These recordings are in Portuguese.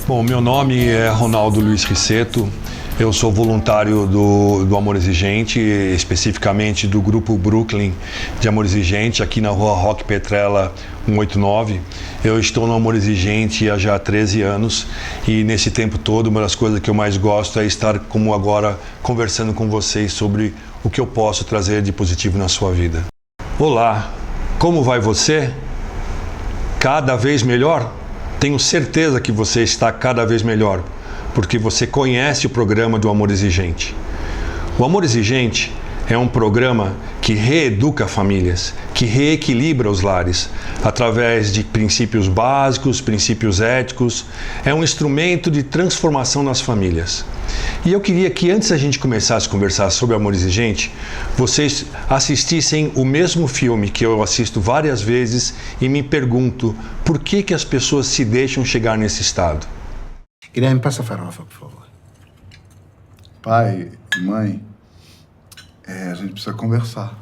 Bom, meu nome é Ronaldo Luiz Risseto, eu sou voluntário do Amor Exigente, especificamente do grupo Brooklyn de Amor Exigente, aqui na rua Roque Petrella 189. Eu estou no Amor Exigente há já 13 anos e nesse tempo todo uma das coisas que eu mais gosto é estar como agora conversando com vocês sobre o que eu posso trazer de positivo na sua vida. Olá, como vai você? Cada vez melhor? Tenho certeza que você está cada vez melhor, porque você conhece o programa do Amor Exigente. O Amor Exigente é um programa que reeduca famílias, que reequilibra os lares, através de princípios básicos, princípios éticos. É um instrumento de transformação nas famílias. E eu queria que antes a gente começasse a conversar sobre Amor Exigente, vocês assistissem o mesmo filme que eu assisto várias vezes e me pergunto por que as pessoas se deixam chegar nesse estado. Guilherme, passa a farofa, por favor. Pai e mãe, a gente precisa conversar.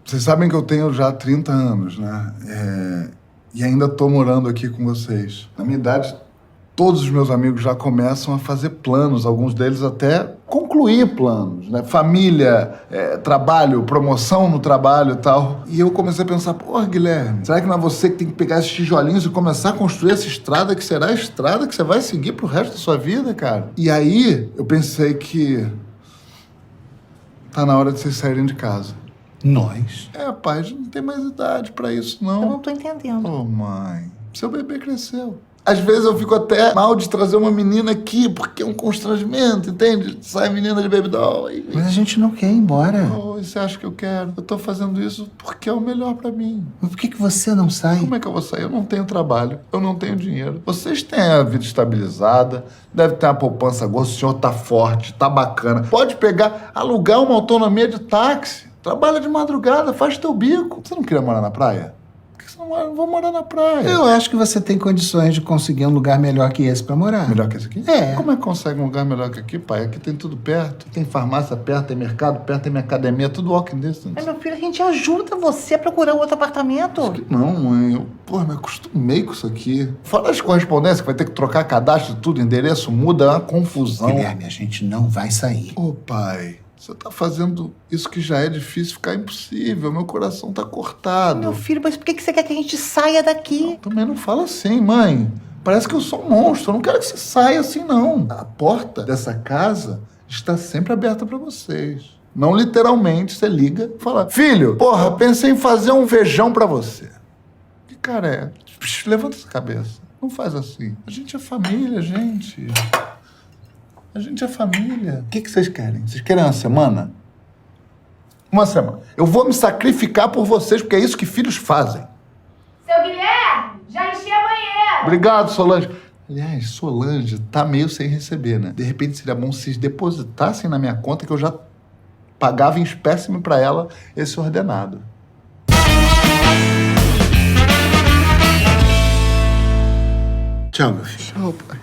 Vocês sabem que eu tenho já 30 anos, né? E ainda tô morando aqui com vocês. Na minha idade, todos os meus amigos já começam a fazer planos, alguns deles até concluir planos, né? Família, trabalho, promoção no trabalho e tal. E eu comecei a pensar, porra, Guilherme, será que não é você que tem que pegar esses tijolinhos e começar a construir essa estrada que será a estrada que você vai seguir pro resto da sua vida, cara? E aí, eu pensei que tá na hora de vocês saírem de casa. Nós? Pai, a gente não tem mais idade pra isso, não. Eu não tô entendendo. Ô, mãe, seu bebê cresceu. Às vezes eu fico até mal de trazer uma menina aqui, porque é um constrangimento, entende? Sai menina de baby doll. Mas a gente não quer ir embora. Oh, você acha que eu quero? Eu tô fazendo isso porque é o melhor pra mim. Mas por que você não sai? Como é que eu vou sair? Eu não tenho trabalho, eu não tenho dinheiro. Vocês têm a vida estabilizada, deve ter uma poupança boa, o senhor tá forte, tá bacana. Pode pegar, alugar uma autonomia de táxi. Trabalha de madrugada, faz teu bico. Você não queria morar na praia? Por que você não mora? Vou morar na praia. Eu acho que você tem condições de conseguir um lugar melhor que esse pra morar. Melhor que esse aqui? É. Como é que consegue um lugar melhor que aqui, pai? Aqui tem tudo perto. Tem farmácia perto, tem mercado perto, tem minha academia, tudo walking distance. Mas, meu filho, a gente ajuda você a procurar um outro apartamento. Não, mãe. Eu, me acostumei com isso aqui. Fora as correspondências, que vai ter que trocar cadastro, tudo, endereço, muda, é uma confusão. Guilherme, a gente não vai sair. Ô, pai, você tá fazendo isso que já é difícil ficar impossível. Meu coração tá cortado. Meu filho, mas por que você quer que a gente saia daqui? Também não fala assim, mãe. Parece que eu sou um monstro. Eu não quero que você saia assim, não. A porta dessa casa está sempre aberta pra vocês. Não literalmente, você liga e fala: filho, porra, pensei em fazer um feijão pra você. Que cara é? Levanta essa cabeça. Não faz assim. A gente é família, gente. A gente é família. O que vocês querem? Vocês querem uma semana? Uma semana. Eu vou me sacrificar por vocês, porque é isso que filhos fazem. Seu Guilherme, já enchi a banheira. Obrigado, Solange. Aliás, Solange tá meio sem receber, né? De repente seria bom se vocês depositassem na minha conta que eu já pagava em espécime pra ela esse ordenado. Tchau, meu filho. Tchau, pai.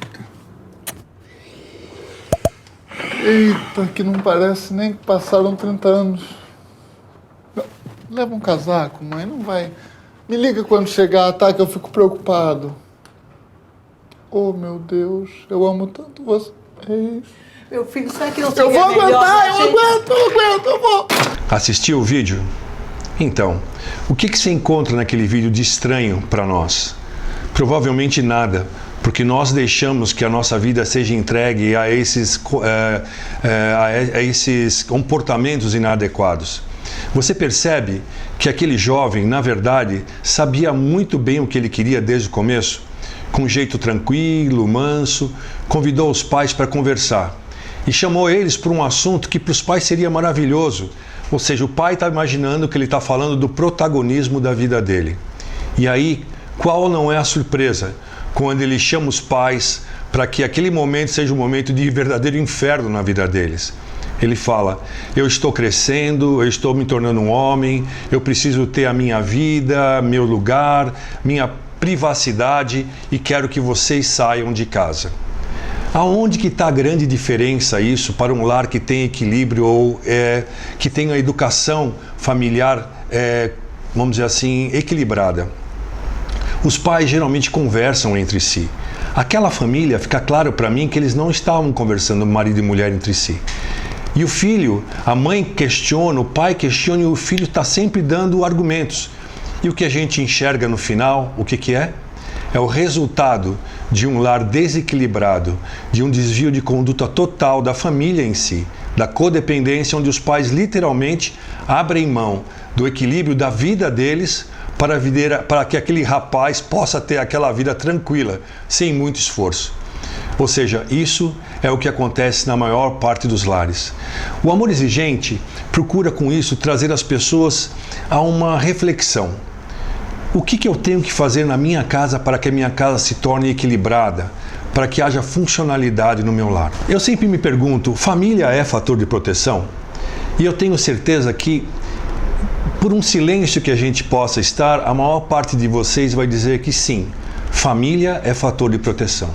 Eita, que não parece nem que passaram 30 anos. Leva um casaco, mãe, não vai. Me liga quando chegar, tá? Que eu fico preocupado. Oh, meu Deus, eu amo tanto vocês. Meu filho, será que não Eu seria vou melhor aguentar, a gente... eu vou. Assistiu o vídeo? Então, o que você encontra naquele vídeo de estranho para nós? Provavelmente nada, porque nós deixamos que a nossa vida seja entregue a esses comportamentos inadequados. Você percebe que aquele jovem, na verdade, sabia muito bem o que ele queria desde o começo? Com um jeito tranquilo, manso, convidou os pais para conversar e chamou eles para um assunto que para os pais seria maravilhoso. Ou seja, o pai está imaginando que ele está falando do protagonismo da vida dele. E aí, qual não é a surpresa quando ele chama os pais para que aquele momento seja um momento de verdadeiro inferno na vida deles? Ele fala: eu estou crescendo, eu estou me tornando um homem, eu preciso ter a minha vida, meu lugar, minha privacidade e quero que vocês saiam de casa. Aonde que está a grande diferença isso para um lar que tem equilíbrio ou que tem a educação familiar, vamos dizer assim, equilibrada? Os pais geralmente conversam entre si. aquela família, fica claro para mim que eles não estavam conversando marido e mulher entre si. E o filho, a mãe questiona, o pai questiona e o filho está sempre dando argumentos. E o que a gente enxerga no final, o que é? É o resultado de um lar desequilibrado, de um desvio de conduta total da família em si, da codependência, onde os pais literalmente abrem mão do equilíbrio da vida deles para que aquele rapaz possa ter aquela vida tranquila, sem muito esforço. Ou seja, isso é o que acontece na maior parte dos lares. O Amor Exigente procura com isso trazer as pessoas a uma reflexão. O que eu tenho que fazer na minha casa para que a minha casa se torne equilibrada, para que haja funcionalidade no meu lar? Eu sempre me pergunto, família é fator de proteção? E eu tenho certeza que, por um silêncio que a gente possa estar, a maior parte de vocês vai dizer que sim, família é fator de proteção.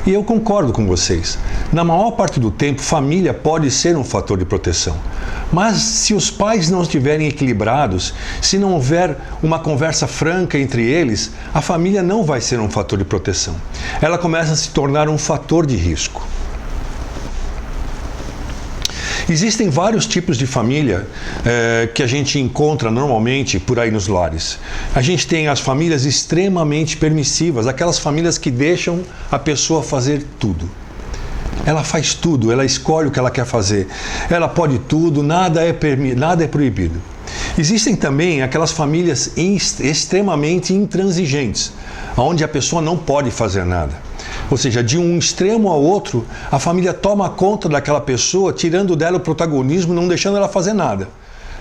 E eu concordo com vocês. Na maior parte do tempo, família pode ser um fator de proteção. Mas se os pais não estiverem equilibrados, se não houver uma conversa franca entre eles, a família não vai ser um fator de proteção. Ela começa a se tornar um fator de risco. Existem vários tipos de família que a gente encontra normalmente por aí nos lares. A gente tem as famílias extremamente permissivas, aquelas famílias que deixam a pessoa fazer tudo. Ela faz tudo, ela escolhe o que ela quer fazer. Ela pode tudo, nada é proibido. Existem também aquelas famílias extremamente intransigentes, onde a pessoa não pode fazer nada. Ou seja, de um extremo ao outro, a família toma conta daquela pessoa, tirando dela o protagonismo, não deixando ela fazer nada.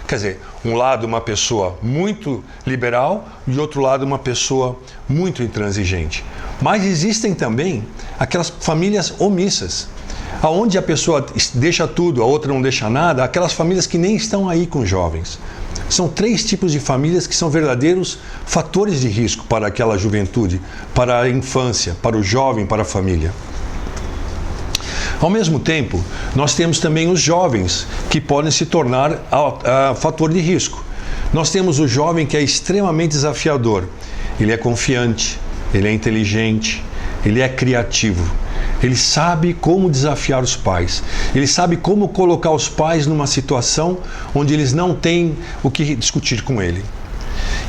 Quer dizer, um lado uma pessoa muito liberal e outro lado uma pessoa muito intransigente. Mas existem também aquelas famílias omissas, onde a pessoa deixa tudo, a outra não deixa nada, aquelas famílias que nem estão aí com os jovens. São 3 tipos de famílias que são verdadeiros fatores de risco para aquela juventude, para a infância, para o jovem, para a família. Ao mesmo tempo, nós temos também os jovens que podem se tornar fator de risco. Nós temos o jovem que é extremamente desafiador. Ele é confiante, ele é inteligente, ele é criativo. Ele sabe como desafiar os pais. Ele sabe como colocar os pais numa situação onde eles não têm o que discutir com ele.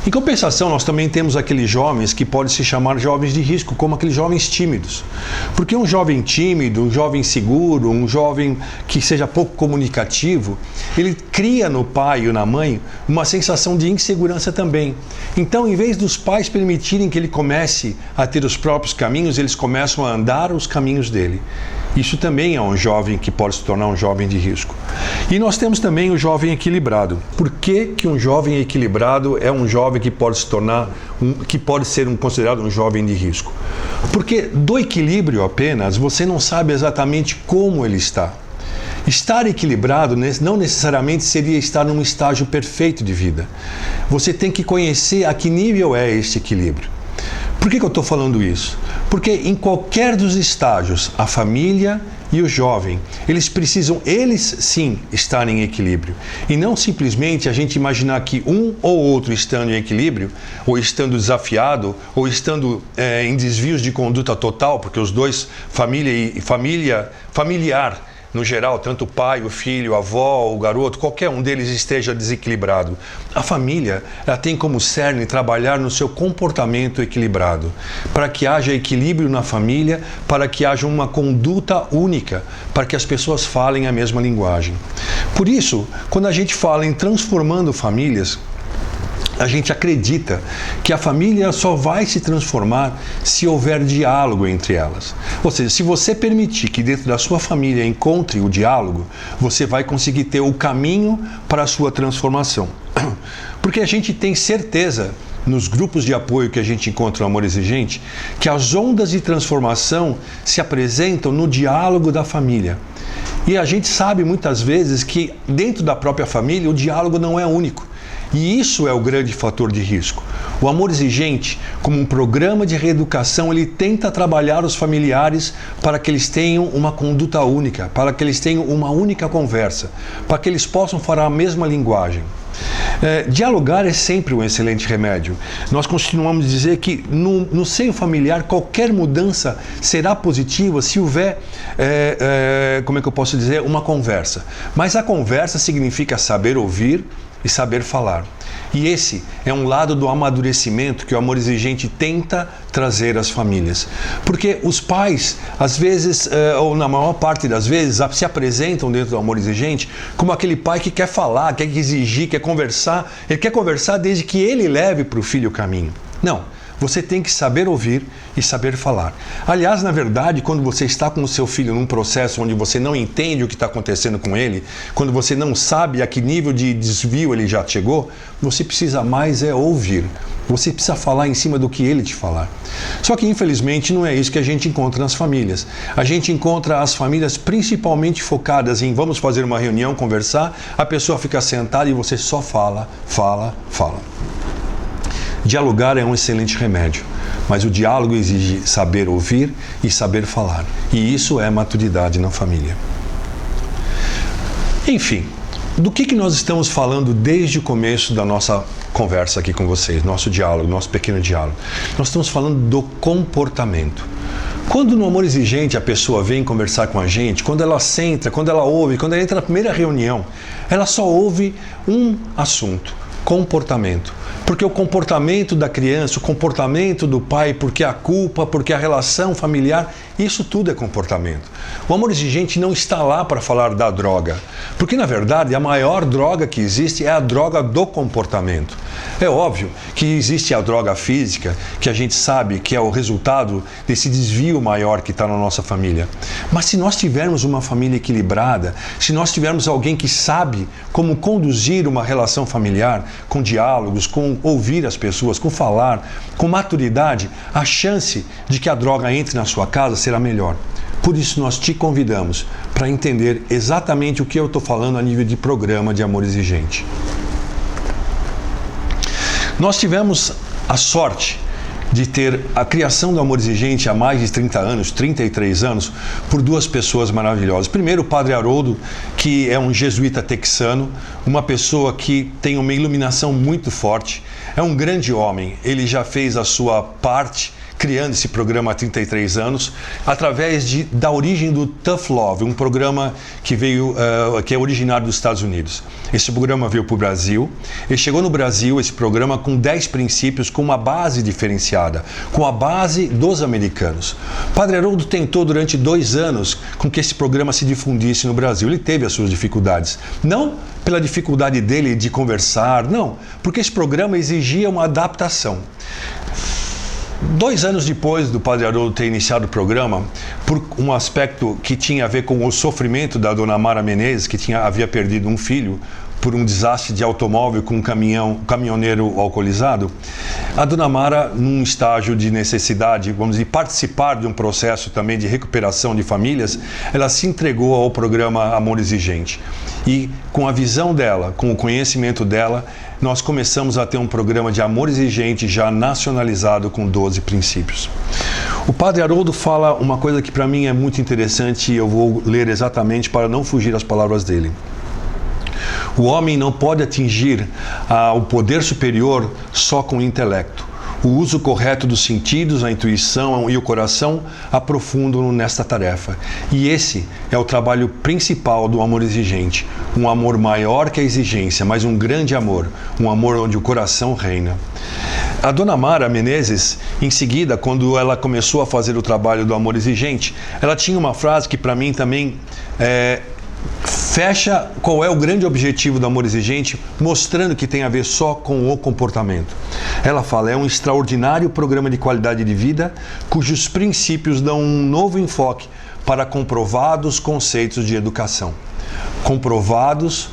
Em compensação, nós também temos aqueles jovens que podem se chamar jovens de risco, como aqueles jovens tímidos. Porque um jovem tímido, um jovem seguro, um jovem que seja pouco comunicativo, ele cria no pai ou na mãe uma sensação de insegurança também. Então, em vez dos pais permitirem que ele comece a ter os próprios caminhos, eles começam a andar os caminhos dele. Isso também é um jovem que pode se tornar um jovem de risco. E nós temos também o jovem equilibrado. Por que um jovem equilibrado é um jovem que pode se tornar, que pode ser considerado um jovem de risco? Porque do equilíbrio apenas, você não sabe exatamente como ele está. Estar equilibrado não necessariamente seria estar num estágio perfeito de vida. Você tem que conhecer a que nível é esse equilíbrio. Por que eu estou falando isso? Porque em qualquer dos estágios, a família e o jovem, eles precisam, eles sim, estarem em equilíbrio. E não simplesmente a gente imaginar que um ou outro estando em equilíbrio, ou estando desafiado, ou estando em desvios de conduta total, porque os dois, familiar, no geral, tanto o pai, o filho, a avó, o garoto, qualquer um deles esteja desequilibrado. A família, ela tem como cerne trabalhar no seu comportamento equilibrado, para que haja equilíbrio na família, para que haja uma conduta única, para que as pessoas falem a mesma linguagem. Por isso, quando a gente fala em transformando famílias, a gente acredita que a família só vai se transformar se houver diálogo entre elas. Ou seja, se você permitir que dentro da sua família encontre o diálogo, você vai conseguir ter o caminho para a sua transformação. Porque a gente tem certeza, nos grupos de apoio que a gente encontra no Amor Exigente, que as ondas de transformação se apresentam no diálogo da família. E a gente sabe muitas vezes que dentro da própria família o diálogo não é único. E isso é o grande fator de risco. O Amor Exigente, como um programa de reeducação, ele tenta trabalhar os familiares para que eles tenham uma conduta única, para que eles tenham uma única conversa, para que eles possam falar a mesma linguagem. Dialogar é sempre um excelente remédio. Nós continuamos a dizer que no seio familiar qualquer mudança será positiva se houver, como é que eu posso dizer, uma conversa. Mas a conversa significa saber ouvir e saber falar. E esse é um lado do amadurecimento que o Amor Exigente tenta trazer às famílias. Porque os pais, às vezes, ou na maior parte das vezes, se apresentam dentro do Amor Exigente como aquele pai que quer falar, quer exigir, quer conversar. Ele quer conversar desde que ele leve para o filho o caminho. Não. Você tem que saber ouvir e saber falar. Aliás, na verdade, quando você está com o seu filho num processo onde você não entende o que está acontecendo com ele, quando você não sabe a que nível de desvio ele já chegou, você precisa mais ouvir. Você precisa falar em cima do que ele te falar. Só que, infelizmente, não é isso que a gente encontra nas famílias. A gente encontra as famílias principalmente focadas em vamos fazer uma reunião, conversar, a pessoa fica sentada e você só fala. Dialogar é um excelente remédio, mas o diálogo exige saber ouvir e saber falar. E isso é maturidade na família. Enfim, do que nós estamos falando desde o começo da nossa conversa aqui com vocês, nosso diálogo, nosso pequeno diálogo? Nós estamos falando do comportamento. Quando no Amor Exigente a pessoa vem conversar com a gente, quando ela senta, quando ela ouve, quando ela entra na primeira reunião, ela só ouve um assunto: comportamento. Porque o comportamento da criança, o comportamento do pai, porque a culpa, porque a relação familiar, isso tudo é comportamento. O Amor Exigente não está lá para falar da droga, porque na verdade a maior droga que existe é a droga do comportamento. É óbvio que existe a droga física, que a gente sabe que é o resultado desse desvio maior que está na nossa família. Mas se nós tivermos uma família equilibrada, se nós tivermos alguém que sabe como conduzir uma relação familiar, com diálogos, com ouvir as pessoas, com falar, com maturidade, a chance de que a droga entre na sua casa será melhor. Por isso nós te convidamos para entender exatamente o que eu estou falando a nível de programa de Amor Exigente. Nós tivemos a sorte de ter a criação do Amor Exigente há mais de 30 anos, 33 anos, por duas pessoas maravilhosas. Primeiro, o Padre Haroldo, que é um jesuíta texano, uma pessoa que tem uma iluminação muito forte, é um grande homem, ele já fez a sua parte criando esse programa há 33 anos, através da origem do Tough Love, um programa que que é originário dos Estados Unidos. Esse programa veio para o Brasil e chegou no Brasil esse programa com 10 princípios, com uma base diferenciada, com a base dos americanos. Padre Haroldo tentou durante 2 anos com que esse programa se difundisse no Brasil. Ele teve as suas dificuldades, não pela dificuldade dele de conversar, não, porque esse programa exigia uma adaptação. 2 anos depois do Padre Haroldo ter iniciado o programa, por um aspecto que tinha a ver com o sofrimento da Dona Mara Menezes, que havia perdido um filho por um desastre de automóvel com um caminhoneiro alcoolizado, a Dona Mara, num estágio de necessidade, vamos dizer, participar de um processo também de recuperação de famílias, ela se entregou ao programa Amor Exigente. E com a visão dela, com o conhecimento dela, nós começamos a ter um programa de Amor Exigente já nacionalizado com 12 princípios. O Padre Haroldo fala uma coisa que para mim é muito interessante e eu vou ler exatamente para não fugir às palavras dele. O homem não pode atingir o poder superior só com o intelecto. O uso correto dos sentidos, a intuição e o coração aprofundam nesta tarefa. E esse é o trabalho principal do Amor Exigente. Um amor maior que a exigência, mas um grande amor. Um amor onde o coração reina. A Dona Mara Menezes, em seguida, quando ela começou a fazer o trabalho do Amor Exigente, ela tinha uma frase que para mim também fecha qual é o grande objetivo do Amor Exigente, mostrando que tem a ver só com o comportamento. Ela fala, é um extraordinário programa de qualidade de vida, cujos princípios dão um novo enfoque para comprovados conceitos de educação. Comprovados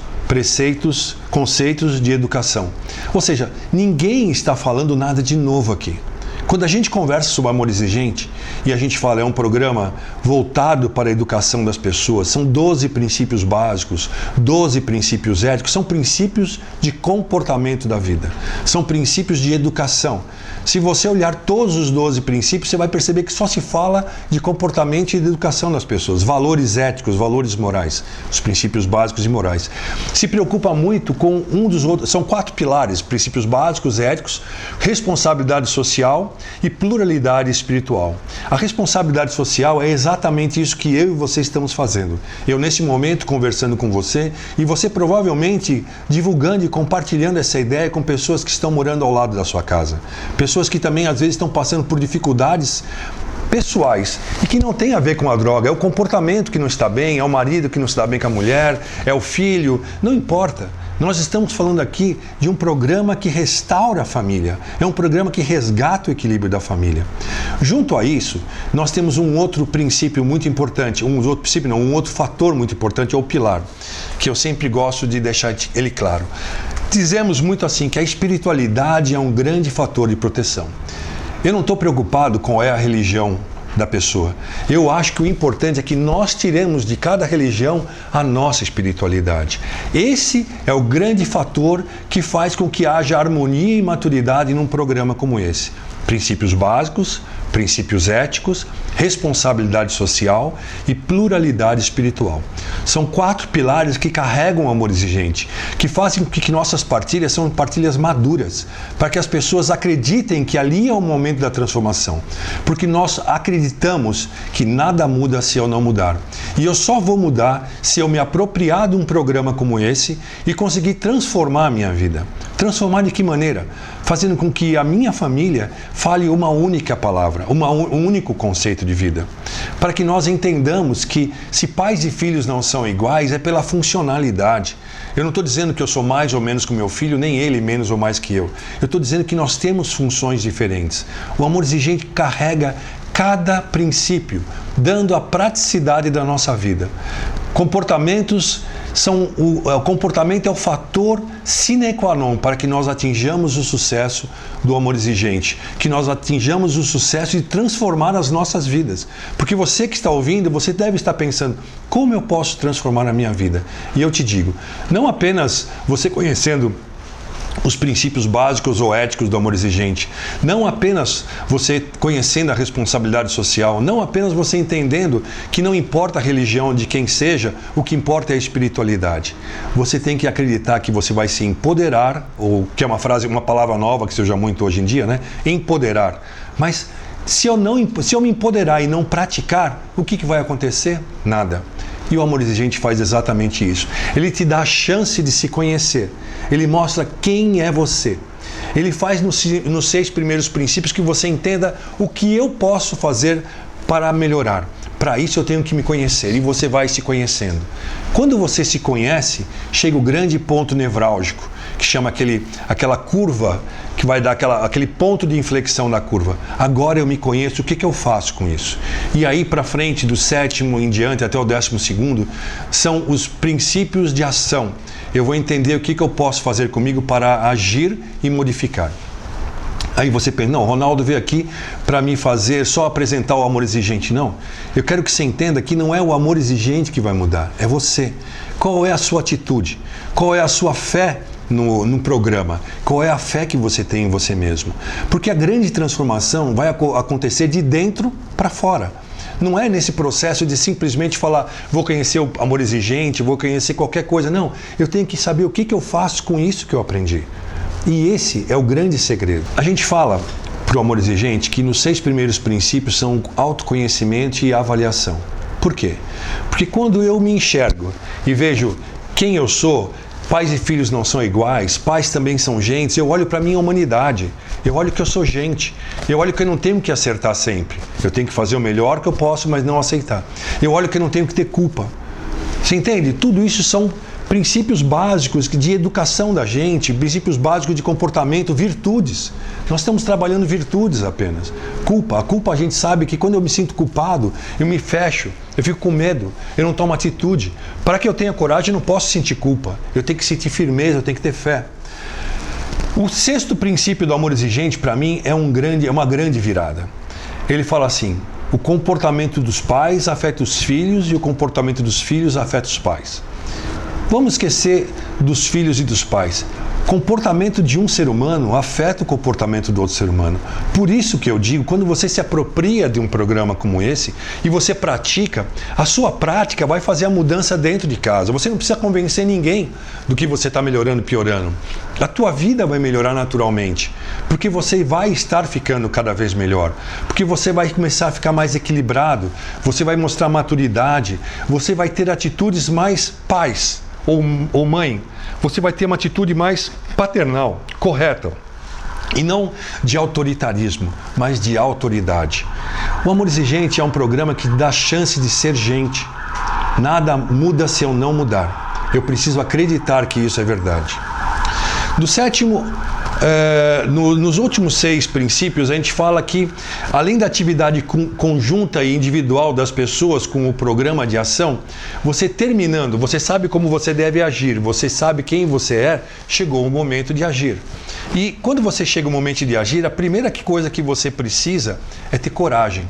conceitos de educação. Ou seja, ninguém está falando nada de novo aqui. Quando a gente conversa sobre amor exigente e a gente fala é um programa voltado para a educação das pessoas, são 12 princípios básicos, 12 princípios éticos, são princípios de comportamento da vida, são princípios de educação. Se você olhar todos os 12 princípios, você vai perceber que só se fala de comportamento e de educação das pessoas, valores éticos, valores morais, os princípios básicos e morais. Se preocupa muito com um dos outros, são 4 pilares, princípios básicos, éticos, responsabilidade social e pluralidade espiritual. A responsabilidade social é exatamente isso que eu e você estamos fazendo. Eu, nesse momento, conversando com você e você provavelmente divulgando e compartilhando essa ideia com pessoas que estão morando ao lado da sua casa. Pessoas que também, às vezes, estão passando por dificuldades pessoais e que não tem a ver com a droga, é o comportamento que não está bem, é o marido que não está bem com a mulher, é o filho, não importa. Nós estamos falando aqui de um programa que restaura a família, é um programa que resgata o equilíbrio da família. Junto a isso, nós temos um outro princípio muito importante, um outro fator muito importante, é o pilar, que eu sempre gosto de deixar ele claro. Dizemos muito assim que a espiritualidade é um grande fator de proteção. Eu não estou preocupado com qual é a religião da pessoa. Eu acho que o importante é que nós tiremos de cada religião a nossa espiritualidade. Esse é o grande fator que faz com que haja harmonia e maturidade num programa como esse. Princípios básicos, princípios éticos, responsabilidade social e pluralidade espiritual. São 4 pilares que carregam o amor exigente, que fazem com que nossas partilhas são partilhas maduras, para que as pessoas acreditem que ali é o momento da transformação. Porque nós acreditamos que nada muda se eu não mudar. E eu só vou mudar se eu me apropriar de um programa como esse e conseguir transformar a minha vida. Transformar de que maneira? Fazendo com que a minha família fale uma única palavra, um único conceito de vida. Para que nós entendamos que se pais e filhos não são iguais, é pela funcionalidade. Eu não estou dizendo que eu sou mais ou menos que o meu filho, nem ele menos ou mais que eu. Eu estou dizendo que nós temos funções diferentes. O amor exigente carrega cada princípio, dando a praticidade da nossa vida. O comportamento é o fator sine qua non para que nós atinjamos o sucesso do amor exigente, que nós atinjamos o sucesso de transformar as nossas vidas. Porque você que está ouvindo, você deve estar pensando, como eu posso transformar a minha vida? E eu te digo, não apenas você conhecendo os princípios básicos ou éticos do amor exigente, não apenas você conhecendo a responsabilidade social, não apenas você entendendo que não importa a religião de quem seja, o que importa é a espiritualidade. Você tem que acreditar que você vai se empoderar, ou que é uma palavra nova que se usa muito hoje em dia, né? Empoderar. Mas se eu me empoderar e não praticar, o que vai acontecer? Nada. E o amor exigente faz exatamente isso. Ele te dá a chance de se conhecer. Ele mostra quem é você. Ele faz nos 6 primeiros princípios que você entenda o que eu posso fazer para melhorar. Para isso eu tenho que me conhecer e você vai se conhecendo. Quando você se conhece, chega o grande ponto nevrálgico, que chama aquela curva, que vai dar aquele ponto de inflexão da curva. Agora eu me conheço, o que eu faço com isso? E aí para frente, do 7º em diante até o 12º, são os princípios de ação. Eu vou entender o que eu posso fazer comigo para agir e modificar. Aí você pensa, não, Ronaldo veio aqui para me fazer só apresentar o amor exigente. Não, eu quero que você entenda que não é o amor exigente que vai mudar, é você. Qual é a sua atitude? Qual é a sua fé no programa? Qual é a fé que você tem em você mesmo? Porque a grande transformação vai acontecer de dentro para fora. Não é nesse processo de simplesmente falar, vou conhecer o amor exigente, vou conhecer qualquer coisa. Não, eu tenho que saber o que eu faço com isso que eu aprendi. E esse é o grande segredo. A gente fala para o amor exigente que nos 6 primeiros princípios são autoconhecimento e avaliação. Por quê? Porque quando eu me enxergo e vejo quem eu sou, pais e filhos não são iguais, pais também são gentes, eu olho para a minha humanidade, eu olho que eu sou gente, eu olho que eu não tenho que acertar sempre, eu tenho que fazer o melhor que eu posso, mas não aceitar. Eu olho que eu não tenho que ter culpa. Você entende? Tudo isso são princípios básicos de educação da gente, princípios básicos de comportamento, virtudes. Nós estamos trabalhando virtudes apenas. A culpa a gente sabe que quando eu me sinto culpado, eu me fecho, eu fico com medo, eu não tomo atitude. Para que eu tenha coragem, eu não posso sentir culpa. Eu tenho que sentir firmeza, eu tenho que ter fé. O 6º princípio do amor exigente, para mim, é uma grande virada. Ele fala assim: o comportamento dos pais afeta os filhos e o comportamento dos filhos afeta os pais. Vamos esquecer dos filhos e dos pais. O comportamento de um ser humano afeta o comportamento do outro ser humano. Por isso que eu digo, quando você se apropria de um programa como esse e você pratica, a sua prática vai fazer a mudança dentro de casa. Você não precisa convencer ninguém do que você está melhorando, piorando. A tua vida vai melhorar naturalmente, porque você vai estar ficando cada vez melhor, porque você vai começar a ficar mais equilibrado, você vai mostrar maturidade, você vai ter atitudes mais pais ou mãe, você vai ter uma atitude mais paternal, correta. E não de autoritarismo, mas de autoridade. O Amor Exigente é um programa que dá chance de ser gente. Nada muda se eu não mudar. Eu preciso acreditar que isso é verdade. Do 7º, nos últimos 6 princípios, a gente fala que, além da atividade conjunta e individual das pessoas com o programa de ação, você terminando, você sabe como você deve agir, você sabe quem você é, chegou o momento de agir. E quando você chega o momento de agir, a primeira coisa que você precisa é ter coragem.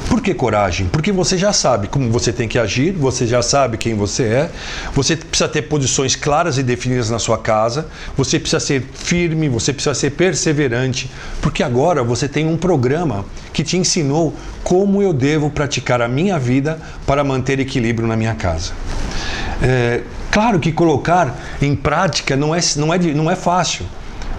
Por que coragem? Porque você já sabe como você tem que agir, você já sabe quem você é, você precisa ter posições claras e definidas na sua casa, você precisa ser firme, você precisa ser perseverante, porque agora você tem um programa que te ensinou como eu devo praticar a minha vida para manter equilíbrio na minha casa. Claro que colocar em prática não é fácil.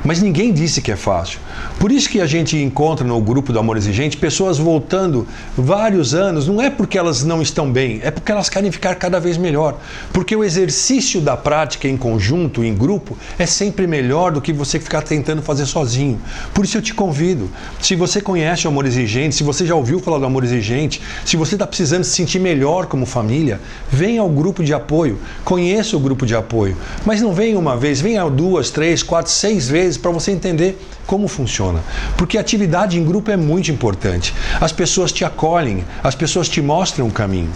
Mas ninguém disse que é fácil. Por isso que a gente encontra no grupo do Amor Exigente pessoas voltando vários anos, não é porque elas não estão bem, é porque elas querem ficar cada vez melhor. Porque o exercício da prática em conjunto, em grupo, é sempre melhor do que você ficar tentando fazer sozinho. Por isso eu te convido, se você conhece o Amor Exigente, se você já ouviu falar do Amor Exigente, se você está precisando se sentir melhor como família, venha ao grupo de apoio, conheça o grupo de apoio. Mas não venha uma vez, venha 2, 3, 4, 6 vezes, para você entender como funciona. Porque a atividade em grupo é muito importante. As pessoas te acolhem, as pessoas te mostram o caminho.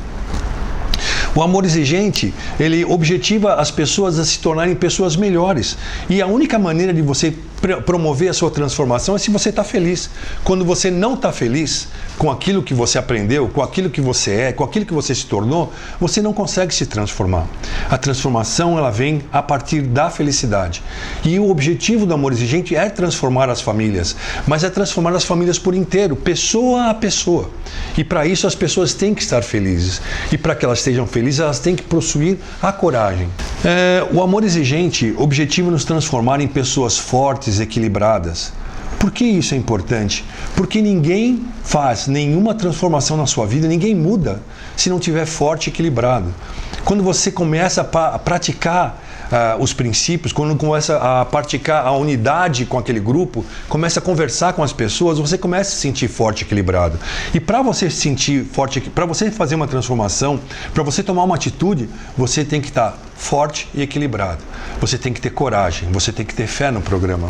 O Amor Exigente, ele objetiva as pessoas a se tornarem pessoas melhores. E a única maneira de você promover a sua transformação é se você está feliz. Quando você não está feliz com aquilo que você aprendeu, com aquilo que você é, com aquilo que você se tornou, você não consegue se transformar. A transformação, ela vem a partir da felicidade. E o objetivo do Amor Exigente é transformar as famílias, mas é transformar as famílias por inteiro, pessoa a pessoa. E para isso as pessoas têm que estar felizes. E para que elas estejam felizes, elas têm que possuir a coragem. O Amor Exigente objetiva nos transformar em pessoas fortes, equilibradas. Por que isso é importante? Porque ninguém faz nenhuma transformação na sua vida, ninguém muda se não estiver forte e equilibrado. Quando você começa a praticar os princípios, quando começa a praticar a unidade com aquele grupo, começa a conversar com as pessoas, você começa a se sentir forte e equilibrado. E para você se sentir forte, para você fazer uma transformação, para você tomar uma atitude, você tem que estar forte e equilibrado. Você tem que ter coragem, você tem que ter fé no programa.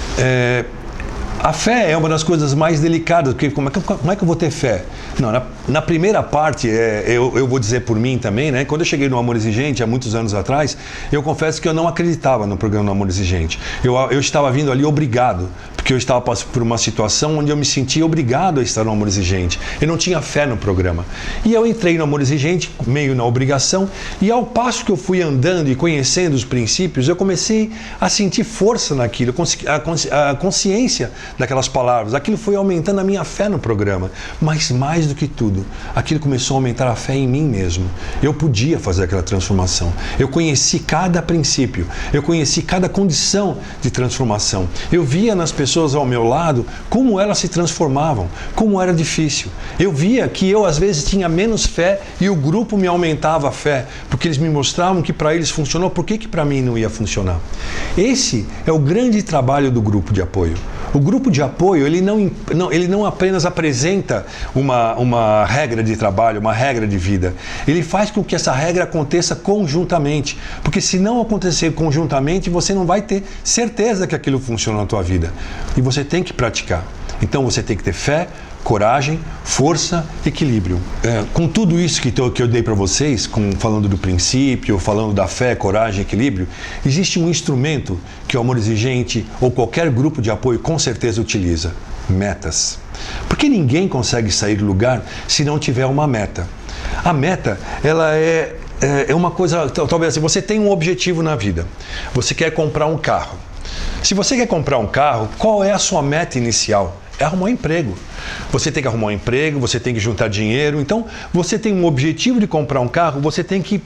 A fé é uma das coisas mais delicadas, porque como é que eu vou ter fé? Não, na primeira parte, eu vou dizer por mim também, né? Quando eu cheguei no Amor Exigente, há muitos anos atrás, eu confesso que eu não acreditava no programa do Amor Exigente. Eu estava vindo ali obrigado, porque eu estava passando por uma situação onde eu me sentia obrigado a estar no Amor Exigente. Eu não tinha fé no programa. E eu entrei no Amor Exigente, meio na obrigação, e ao passo que eu fui andando e conhecendo os princípios, eu comecei a sentir força naquilo, a consciência daquelas palavras. Aquilo foi aumentando a minha fé no programa. Mas mais do que tudo, aquilo começou a aumentar a fé em mim mesmo. Eu podia fazer aquela transformação. Eu conheci cada princípio. Eu conheci cada condição de transformação. Eu via nas pessoas ao meu lado como elas se transformavam, como era difícil. Eu via que eu às vezes tinha menos fé e o grupo me aumentava a fé, porque eles me mostravam que para eles funcionou, por que para mim não ia funcionar? Esse é o grande trabalho do grupo de apoio. O grupo de apoio, ele não apenas apresenta uma regra de trabalho, uma regra de vida. Ele faz com que essa regra aconteça conjuntamente. Porque se não acontecer conjuntamente, você não vai ter certeza que aquilo funciona na tua vida. E você tem que praticar. Então você tem que ter fé, coragem, força, equilíbrio. Com tudo isso que eu dei para vocês, falando do princípio, falando da fé, coragem, equilíbrio, existe um instrumento que o Amor Exigente ou qualquer grupo de apoio com certeza utiliza: metas. Porque ninguém consegue sair do lugar se não tiver uma meta. A meta, ela é uma coisa, talvez assim, você tem um objetivo na vida. Você quer comprar um carro. Se você quer comprar um carro, qual é a sua meta inicial? É arrumar um emprego. Você tem que arrumar um emprego, você tem que juntar dinheiro. Então, você tem um objetivo de comprar um carro, você tem que ir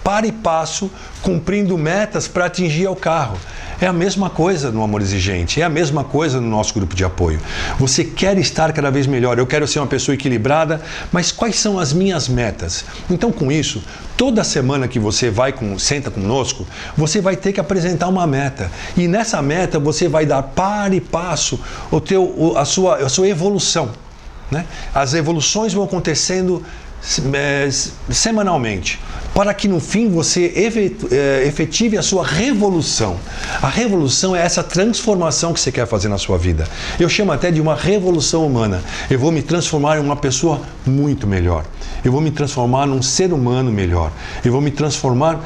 para e passo, cumprindo metas para atingir o carro. É a mesma coisa no Amor Exigente, é a mesma coisa no nosso grupo de apoio. Você quer estar cada vez melhor, eu quero ser uma pessoa equilibrada, mas quais são as minhas metas? Então, com isso, toda semana que você senta conosco, você vai ter que apresentar uma meta. E nessa meta você vai dar para e passo a sua evolução, né? As evoluções vão acontecendo semanalmente, para que no fim você efetive a sua revolução. A revolução é essa transformação que você quer fazer na sua vida. Eu chamo até de uma revolução humana. Eu vou me transformar em uma pessoa muito melhor. Eu vou me transformar num ser humano melhor. Eu vou me transformar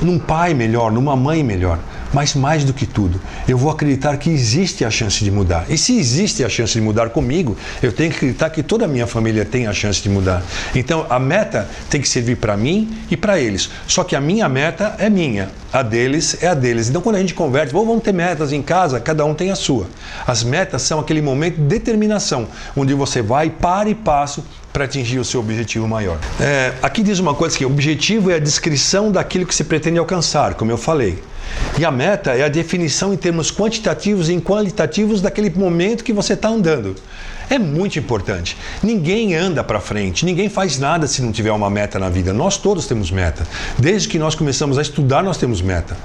num pai melhor, numa mãe melhor. Mas mais do que tudo, eu vou acreditar que existe a chance de mudar. E se existe a chance de mudar comigo, eu tenho que acreditar que toda a minha família tem a chance de mudar. Então a meta tem que servir para mim e para eles. Só que a minha meta é minha, a deles é a deles. Então quando a gente conversa, vamos ter metas em casa, cada um tem a sua. As metas são aquele momento de determinação, onde você vai para e passo para atingir o seu objetivo maior. Aqui diz uma coisa que o objetivo é a descrição daquilo que se pretende alcançar, como eu falei. E a meta é a definição em termos quantitativos e qualitativos daquele momento que você está andando. É muito importante. Ninguém anda para frente, ninguém faz nada se não tiver uma meta na vida. Nós todos temos meta. Desde que nós começamos a estudar, nós temos meta.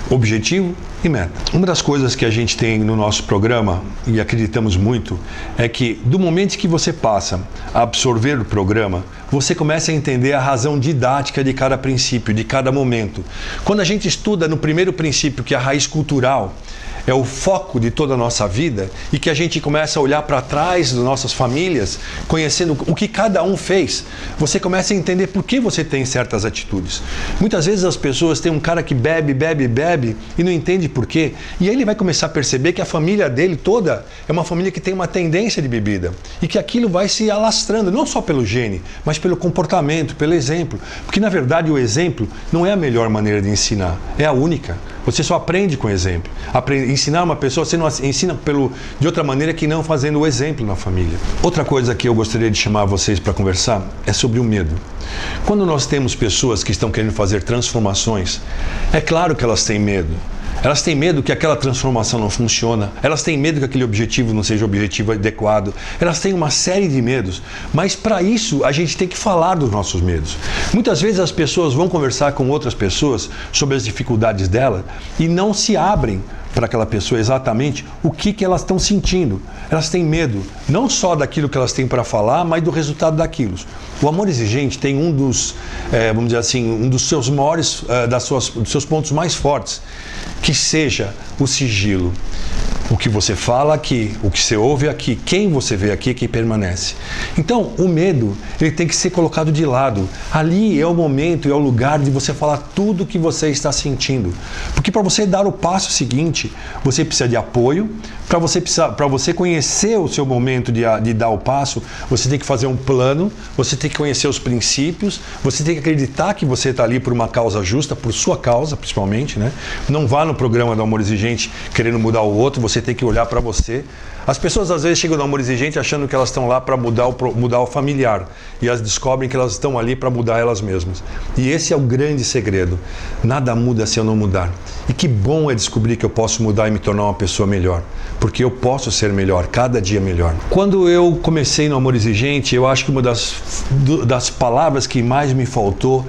Objetivo e meta. Uma das coisas que a gente tem no nosso programa, e acreditamos muito, é que do momento que você passa a absorver o programa, você começa a entender a razão didática de cada princípio, de cada momento. Quando a gente estuda no primeiro princípio, que é a raiz cultural, é o foco de toda a nossa vida, e que a gente começa a olhar para trás das nossas famílias, conhecendo o que cada um fez, você começa a entender por que você tem certas atitudes. Muitas vezes as pessoas têm um cara que bebe e não entende por quê, e aí ele vai começar a perceber que a família dele toda é uma família que tem uma tendência de bebida, e que aquilo vai se alastrando, não só pelo gene, mas pelo comportamento, pelo exemplo, porque na verdade o exemplo não é a melhor maneira de ensinar, é a única. Você só aprende com exemplo. Ensinar uma pessoa, você não ensina de outra maneira que não fazendo o exemplo na família. Outra coisa que eu gostaria de chamar vocês para conversar é sobre o medo. Quando nós temos pessoas que estão querendo fazer transformações, é claro que elas têm medo. Elas têm medo que aquela transformação não funciona, elas têm medo que aquele objetivo não seja o objetivo adequado, elas têm uma série de medos, mas para isso a gente tem que falar dos nossos medos. Muitas vezes as pessoas vão conversar com outras pessoas sobre as dificuldades dela e não se abrem para aquela pessoa exatamente o que elas estão sentindo. Elas têm medo, não só daquilo que elas têm para falar, mas do resultado daquilo. O Amor Exigente tem um dos, vamos dizer assim, um dos seus maiores, dos seus pontos mais fortes, que seja o sigilo. O que você fala aqui, o que você ouve aqui, quem você vê aqui, quem permanece. Então, o medo, ele tem que ser colocado de lado. Ali é o momento, é o lugar de você falar tudo o que você está sentindo. Porque para você dar o passo seguinte, você precisa de apoio. Para você conhecer o seu momento de dar o passo, você tem que fazer um plano, você tem que conhecer os princípios, você tem que acreditar que você está ali por uma causa justa, por sua causa principalmente, né? Não vá no programa do Amor Exigente querendo mudar o outro, você tem que olhar para você. As pessoas às vezes chegam no Amor Exigente achando que elas estão lá para mudar o familiar, e elas descobrem que elas estão ali para mudar elas mesmas. E esse é o grande segredo. Nada muda se eu não mudar. E que bom é descobrir que eu posso mudar e me tornar uma pessoa melhor, porque eu posso ser melhor, cada dia melhor. Quando eu comecei no Amor Exigente, eu acho que uma das palavras que mais me faltou,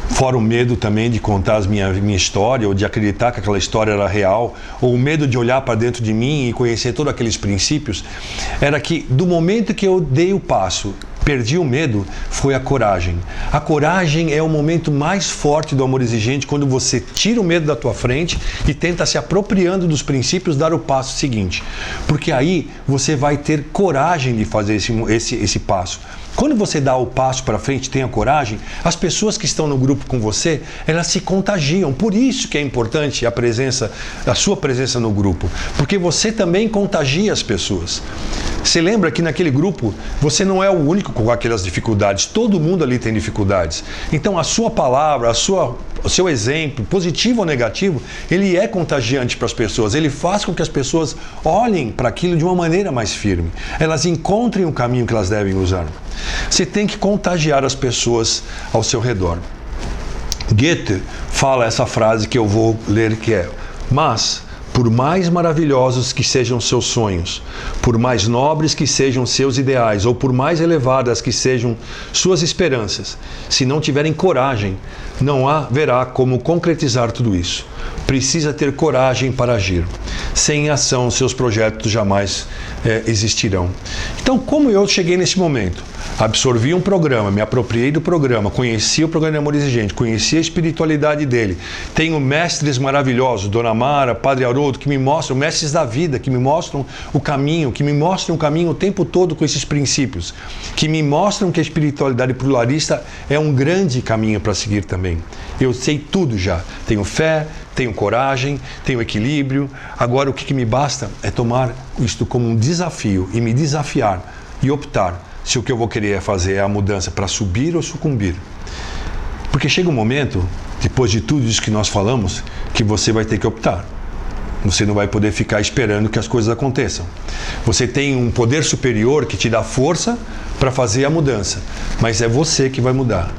fora o medo também de contar minha história, ou de acreditar que aquela história era real, ou o medo de olhar para dentro de mim e conhecer todos aqueles princípios, era que do momento que eu dei o passo perdi o medo, foi a coragem. A coragem é o momento mais forte do amor exigente, quando você tira o medo da tua frente e tenta se apropriando dos princípios dar o passo seguinte. Porque aí você vai ter coragem de fazer esse passo. Quando você dá o passo para frente, tem a coragem, as pessoas que estão no grupo com você, elas se contagiam. Por isso que é importante a sua presença no grupo, porque você também contagia as pessoas. Você lembra que naquele grupo, você não é o único com aquelas dificuldades, todo mundo ali tem dificuldades. Então a sua palavra, o seu exemplo, positivo ou negativo, ele é contagiante para as pessoas, ele faz com que as pessoas olhem para aquilo de uma maneira mais firme, elas encontrem o caminho que elas devem usar. Você tem que contagiar as pessoas ao seu redor. Goethe fala essa frase que eu vou ler, que é: mas, por mais maravilhosos que sejam seus sonhos, por mais nobres que sejam seus ideais, ou por mais elevadas que sejam suas esperanças, se não tiverem coragem, não haverá como concretizar tudo isso. Precisa ter coragem para agir. Sem ação, seus projetos jamais existirão. Então, como eu cheguei nesse momento? Absorvi um programa, me apropriei do programa, conheci o programa de amor exigente, conheci a espiritualidade dele. Tenho mestres maravilhosos, Dona Mara, Padre Haroldo, que me mostram, mestres da vida, que me mostram o caminho, o tempo todo com esses princípios, que me mostram que a espiritualidade pluralista é um grande caminho para seguir também. Eu sei tudo já, tenho fé, tenho coragem, tenho equilíbrio. Agora o que me basta é tomar isto como um desafio e me desafiar e optar se o que eu vou querer fazer é a mudança para subir ou sucumbir. Porque chega um momento, depois de tudo isso que nós falamos, que você vai ter que optar. Você não vai poder ficar esperando que as coisas aconteçam. Você tem um poder superior que te dá força para fazer a mudança, mas é você que vai mudar.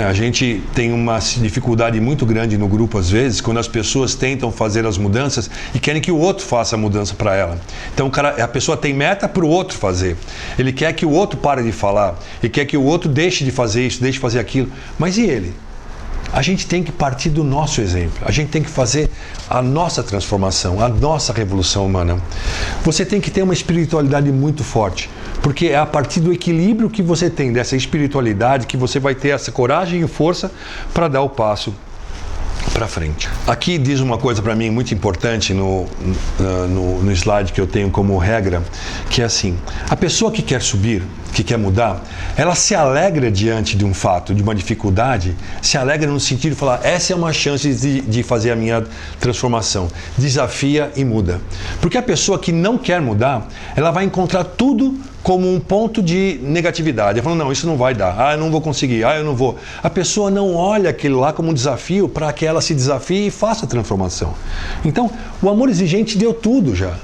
A gente tem uma dificuldade muito grande no grupo, às vezes, quando as pessoas tentam fazer as mudanças e querem que o outro faça a mudança para ela. Então a pessoa tem meta para o outro fazer. Ele quer que o outro pare de falar, ele quer que o outro deixe de fazer isso, deixe de fazer aquilo. Mas e ele? A gente tem que partir do nosso exemplo, a gente tem que fazer a nossa transformação, a nossa revolução humana. Você tem que ter uma espiritualidade muito forte, porque é a partir do equilíbrio que você tem dessa espiritualidade que você vai ter essa coragem e força para dar o passo para frente. Aqui diz uma coisa para mim muito importante no slide que eu tenho como regra, que é assim: a pessoa que quer subir, que quer mudar, ela se alegra diante de um fato, de uma dificuldade, se alegra no sentido de falar, essa é uma chance de fazer a minha transformação, desafia e muda. Porque a pessoa que não quer mudar, ela vai encontrar tudo como um ponto de negatividade. Ela fala, não, isso não vai dar, eu não vou conseguir, eu não vou. A pessoa não olha aquilo lá como um desafio para que ela se desafie e faça a transformação. Então, o amor exigente deu tudo já.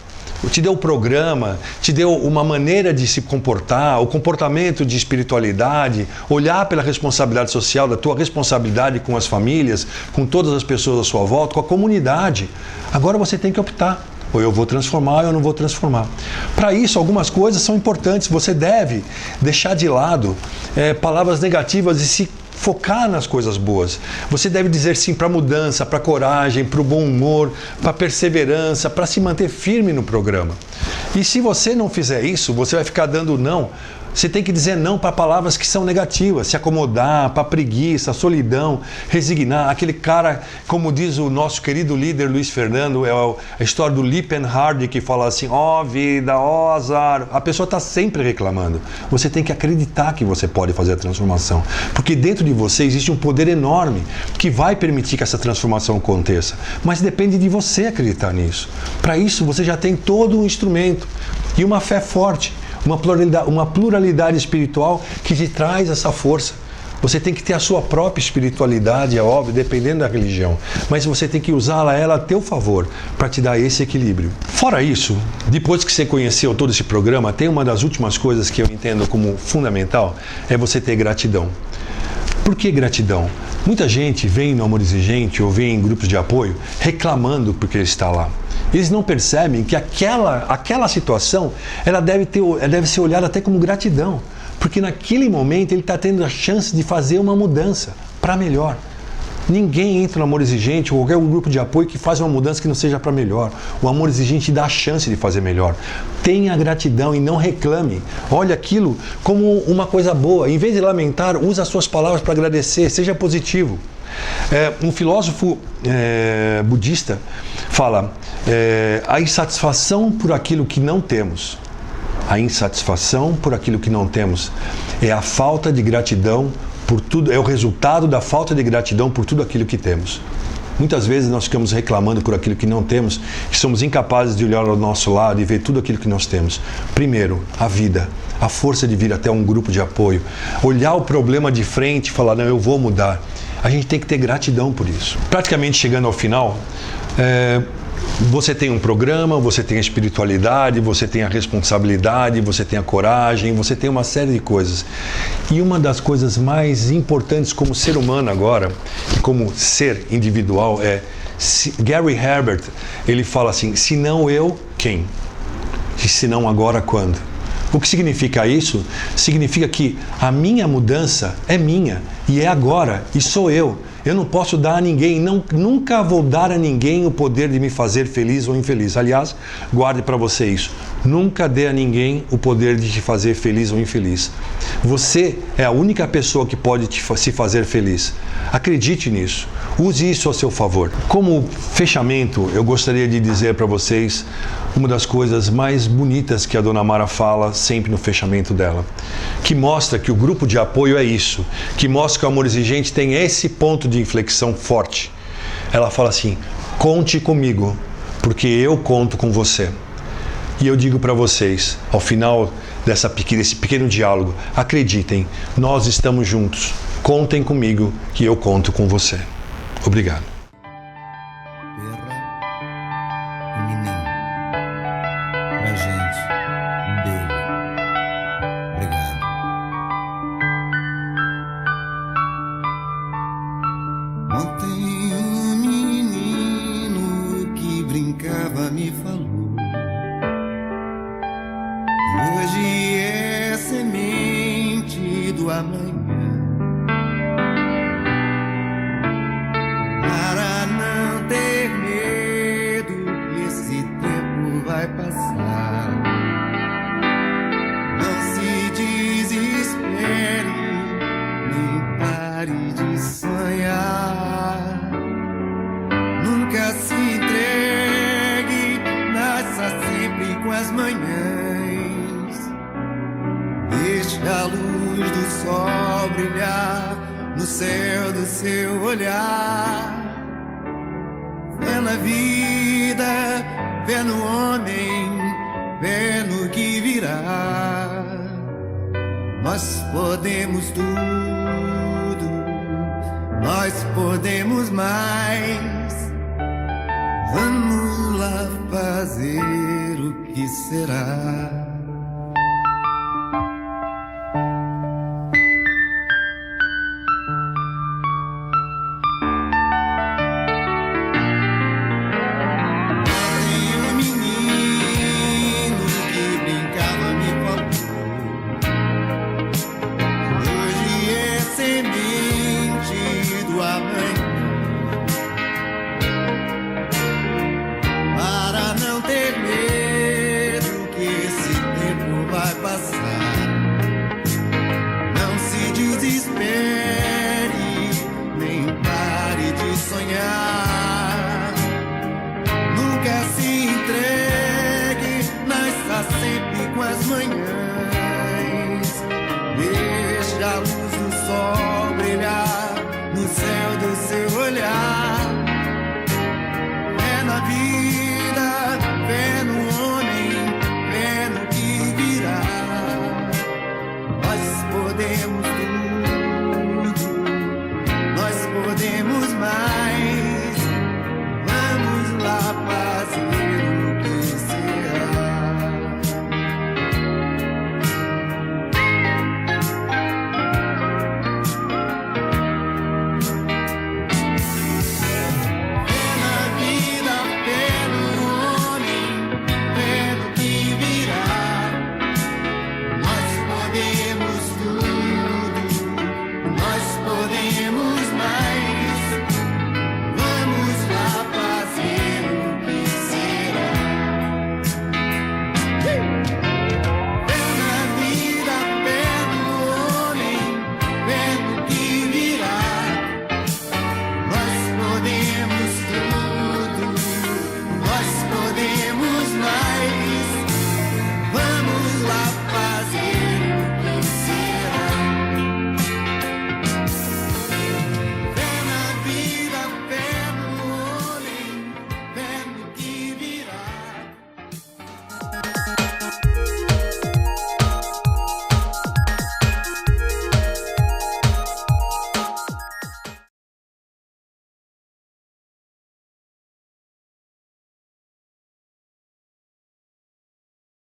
Te deu o programa, te deu uma maneira de se comportar, o comportamento de espiritualidade, olhar pela responsabilidade social, da tua responsabilidade com as famílias, com todas as pessoas à sua volta, com a comunidade. Agora você tem que optar. Ou eu vou transformar ou eu não vou transformar. Para isso, algumas coisas são importantes. Você deve deixar de lado palavras negativas e se focar nas coisas boas. Você deve dizer sim para a mudança, para a coragem, para o bom humor, para a perseverança, para se manter firme no programa. E se você não fizer isso, você vai ficar dando não. Você tem que dizer não para palavras que são negativas, se acomodar, para preguiça, solidão, resignar. Aquele cara, como diz o nosso querido líder Luiz Fernando, é a história do Lipenhard, que fala assim, ó vida, ó azar. A pessoa está sempre reclamando. Você tem que acreditar que você pode fazer a transformação, porque dentro de você existe um poder enorme que vai permitir que essa transformação aconteça. Mas depende de você acreditar nisso. Para isso, você já tem todo um instrumento e uma fé forte. Uma pluralidade espiritual que te traz essa força. Você tem que ter a sua própria espiritualidade, é óbvio, dependendo da religião. Mas você tem que usá-la a teu favor, para te dar esse equilíbrio. Fora isso, depois que você conheceu todo esse programa, tem uma das últimas coisas que eu entendo como fundamental, é você ter gratidão. Por que gratidão? Muita gente vem no Amor Exigente ou vem em grupos de apoio reclamando porque ele está lá. Eles não percebem que aquela situação ela deve ser olhada até como gratidão, porque naquele momento ele está tendo a chance de fazer uma mudança para melhor. Ninguém entra no Amor Exigente ou qualquer grupo de apoio que faz uma mudança que não seja para melhor. O Amor Exigente dá a chance de fazer melhor. Tenha gratidão e não reclame. Olhe aquilo como uma coisa boa. Em vez de lamentar, use as suas palavras para agradecer. Seja positivo. Um filósofo budista fala a insatisfação por aquilo que não temos. A insatisfação por aquilo que não temos é a falta de gratidão por tudo, é o resultado da falta de gratidão por tudo aquilo que temos. Muitas vezes nós ficamos reclamando por aquilo que não temos e somos incapazes de olhar ao nosso lado e ver tudo aquilo que nós temos. Primeiro, a vida, a força de vir até um grupo de apoio, olhar o problema de frente e falar, não, eu vou mudar. A gente tem que ter gratidão por isso. Praticamente chegando ao final, você tem um programa, você tem a espiritualidade, você tem a responsabilidade, você tem a coragem, você tem uma série de coisas. E uma das coisas mais importantes como ser humano agora, como ser individual, Gary Herbert, ele fala assim, se não eu, quem? E se não agora, quando? O que significa isso? Significa que a minha mudança é minha e é agora, e sou eu. Eu não posso dar a ninguém, nunca vou dar a ninguém o poder de me fazer feliz ou infeliz. Aliás, guarde para você isso. Nunca dê a ninguém o poder de te fazer feliz ou infeliz. Você é a única pessoa que pode se fazer feliz. Acredite nisso. Use isso a seu favor. Como fechamento, eu gostaria de dizer para vocês uma das coisas mais bonitas que a Dona Mara fala sempre no fechamento dela, que mostra que o grupo de apoio é isso, que mostra que o Amor Exigente tem esse ponto de inflexão forte. Ela fala assim, conte comigo, porque eu conto com você. E eu digo para vocês, ao final desse pequeno diálogo, acreditem, nós estamos juntos. Contem comigo que eu conto com você. Obrigado. Pra gente, um beijo. Obrigado. Ontem um menino que brincava me falou, hoje é semente do amanhã. Para não ter medo que esse tempo vai passar, não se desespere, nem pare de sonhar. Nunca se entregue, nasça sempre com as manhãs. Deixe a luz do sol brilhar no céu do seu olhar. Fé na vida, fé no homem, fé no que virá. Nós podemos tudo, nós podemos mais. Vamos lá fazer o que será.